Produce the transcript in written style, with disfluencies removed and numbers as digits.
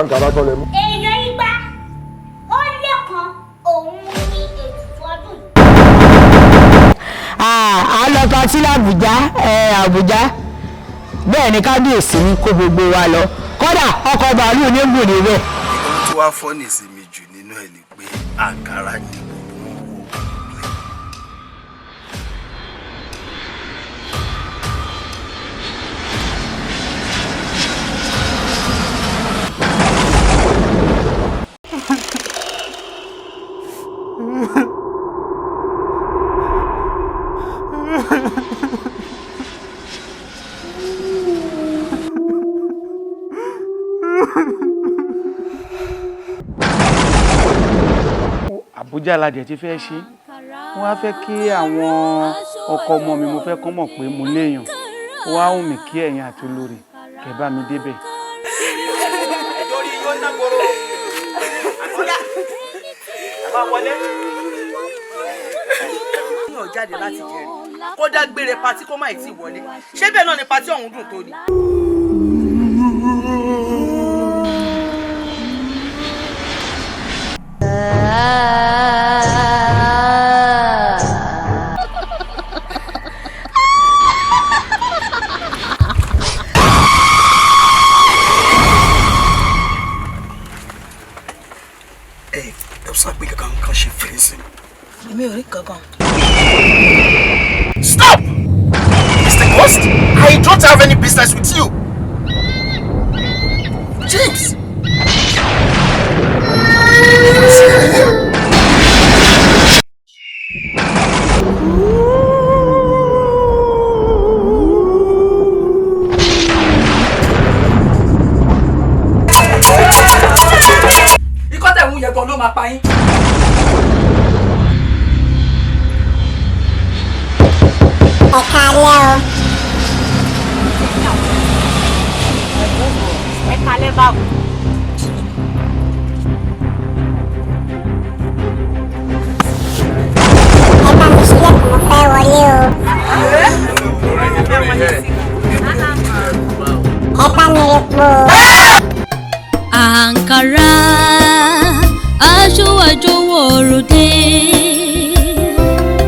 àbáǹkárá kọ́ lẹ mú. èèyàn igba ó lé kan òun ní ètùtù ọdún yìí. a lọ patí l'Àbújá Àbújá bẹ́ẹ̀ ni kábíyèsí ní kó gbogbo wa lọ kódà ọkọ̀ bàálù ní gùn níbẹ̀. ohun tí wàá fọ́ nìsinmi jù nínú ẹ̀ ni pé àǹkárá ni gbogbo wọn wò. Àbújá ládẹ̀ ti fẹ́ ṣe wọ́n á fẹ́ kí àwọn ọkọ ọmọ mi mo fẹ́ kọ́ mọ̀ pé mo léèyàn wọ́n á hùn mí kí ẹ̀yin àti olórí kẹ́ bá mi débẹ̀. lórí yóò ná gbòòrò àbújá àbá wọlé. yóò jáde láti jẹrìí kó dágbére patí kó má ì tí wọlé ṣé bẹ́ẹ̀ náà ni patí ọ̀hún dùn tó ni. Stop! Mr. Ghost, I don't have any business with you. James! ikọ́ tẹ̀ ń yẹ gan ló máa pa yín. ẹ̀ka alẹ́ o. ẹ̀ka alẹ́ báwo. ẹ bá mi sílẹ̀ kò mo fẹ́ wọlé o. ẹ bá mi rí po. Àǹkárá aṣọ àjọwọ̀ òròdé.